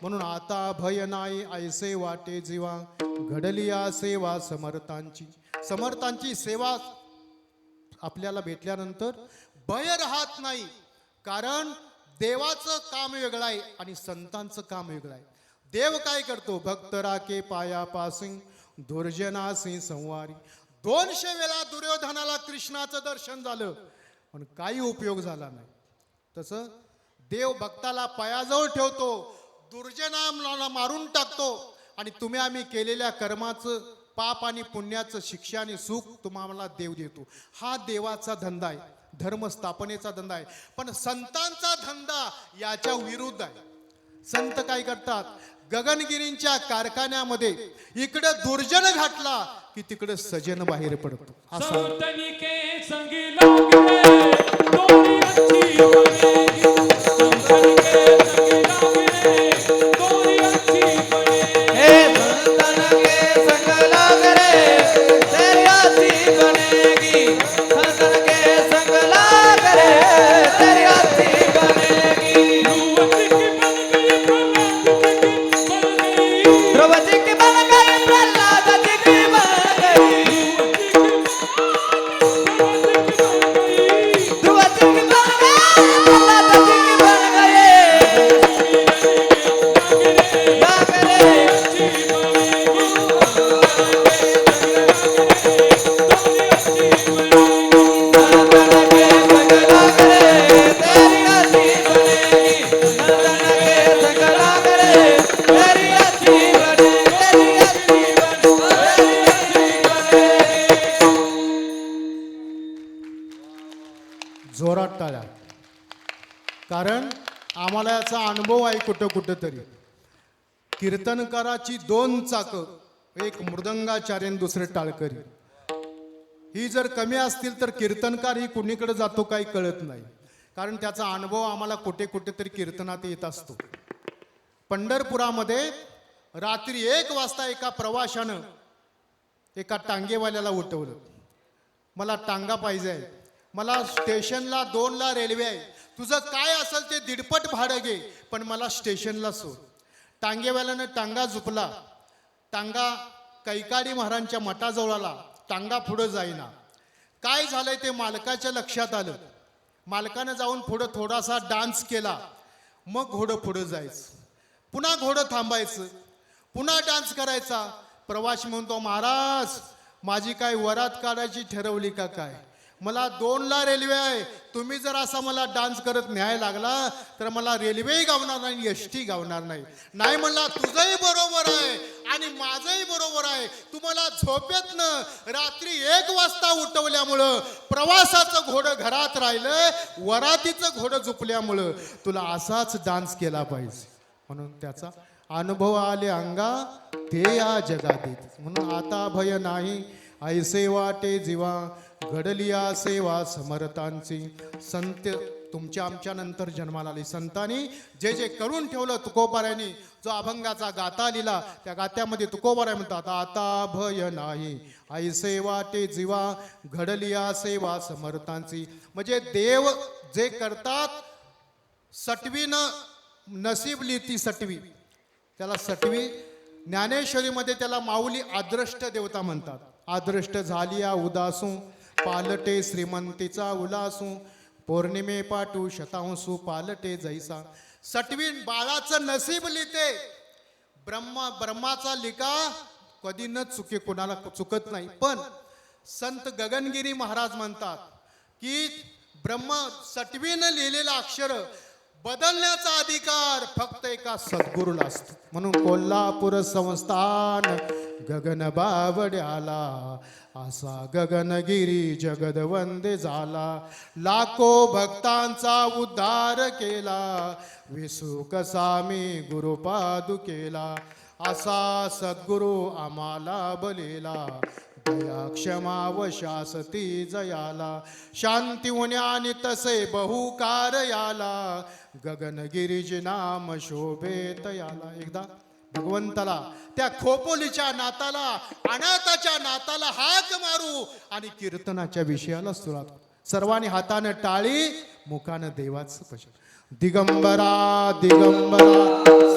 म्हणून आता भय नाही ऐसे वाटे जीवा, घडली या सेवा समर्थांची. समर्थांची सेवा आपल्याला भेटल्यानंतर भय राहत नाही, कारण देवाचं काम वेगळं आहे आणि संतांचं काम वेगळं आहे. देव काय करतो? भक्त राखे पायापासी, दुर्जनासी संवारी. 200 वेळा दुर्योधनाला कृष्णाचं दर्शन झालं पण काही उपयोग झाला नाही. तसं देव भक्ताला पायाजवळ ठेवतो, दुर्जनाला मारून टाकतो आणि तुम्ही आम्ही केलेल्या कर्माचं पाप आणि पुण्याचं शिक्षा आणि सुख तुम्हाला देव देतो. हा देवाचा धंदा आहे, धर्म स्थापनेचा धंदा आहे. पण संतांचा धंदा याच्या विरुद्ध आहे. संत काय करतात? गगनगिरींच्या कारखान्यामध्ये इकडे दुर्जन घातला की तिकडे सजन बाहेर पडतो. जोरात टाळ्या, कारण आम्हाला याचा अनुभव आहे. कुठं तरी कीर्तनकाराची 2 चाकं, एक मृदंगाचार्य आणि दुसरे टाळकरी, ही जर कमी असतील तर कीर्तनकार ही कुणीकडे जातो काही कळत नाही. कारण त्याचा अनुभव आम्हाला कुठे तरी कीर्तनात येत असतो. पंढरपुरामध्ये रात्री 1 वाजता एका प्रवाशानं एका टांगेवाल्याला उठवलं. मला टांगा पाहिजे आहे, मला स्टेशनला 2ला रेल्वे आहे, तुझं काय असेल ते 1.5 भाडं घे, पण मला स्टेशनला सोड. टांगेवाल्यानं टांगा झुपला. टांगा कैकाडी महाराजांच्या मठाजवळ आला. टांगा पुढं जाईना. काय झालंय ते मालकाच्या लक्षात आलं. मालकानं जाऊन पुढं थोडासा डान्स केला. मग घोडं पुढं जायचं, पुन्हा घोडं थांबायचं, पुन्हा डान्स करायचा. प्रवासी म्हणतो, महाराज माझी काय वरात काढायची ठरवली का काय? मला 2ला रेल्वे आहे, तुम्ही जर असा मला डान्स करत न्याय लागला तर मला रेल्वेही गावणार नाही, एसटी गावणार नाही. नाही म्हणला, तुझंही बरोबर आहे आणि माझंही बरोबर आहे. तुम्हाला झोपेतनं रात्री 1 वाजता उठवल्यामुळं प्रवासाचं घोडं घरात राहिलं, वरातीचं घोडं झुपल्यामुळं तुला असाच डान्स केला पाहिजे. म्हणून त्याचा अनुभव आले अंगा, ते या जगात येते. म्हणून आता भय नाही ऐसे वाटे जीवा, घडलिया सेवा समर्थांची. संत तुमच्या आमच्या नंतर जन्माला आले. संतांनी जे जे करून ठेवलं, तुकोबारायांनी जो अभंगाचा गाथा लिहिला, त्या गात्यामध्ये तुकोबाराय म्हणतात, आता भय नाही ऐसे वाटे जीवा, घडलिया सेवा समर्थांची. म्हणजे देव जे करतात, सटवीनं नसीब लिहिती सटवी, त्याला सटवी. ज्ञानेश्वरीमध्ये त्याला माऊली आदृष्ट देवता म्हणतात. आदृष्ट झालिया उदासू, पालटे श्रीमंतीचा उलासू, पौर्णिमे पाटू शतांशू पालटे जैसा. सटवीन बाळाचं नसीब लिहिते. ब्रह्माचा लिका कधी न चुके, कोणाला चुकत नाही. पण संत गगनगिरी महाराज म्हणतात की सटवीनं लिहिलेलं अक्षर बदलण्याचा अधिकार फक्त एका सद्गुरूला असतो. म्हणून कोल्हापूर संस्थान गगन बावड्याला, असा गगनगिरी जगदवंदे झाला. लाखो भक्तांचा उद्धार केला, विसू कसा मी गुरुपादुकेला. असा सद्गुरू आम्हाला बलेला, दया क्षमा व शासती जयाला. शांती होण्याने तसे बहुकार याला, गगनगिरीजी नाम शोभेत याला. एकदा भगवंताला, त्या खोपोलीच्या नाताला, अनाथाच्या नाताला हाक मारू आणि कीर्तनाच्या विषयाला सुरुवात. सर्वांनी हाताने टाळी, मुखाने देवाचं भजन. दिगंबरा दिगंबरा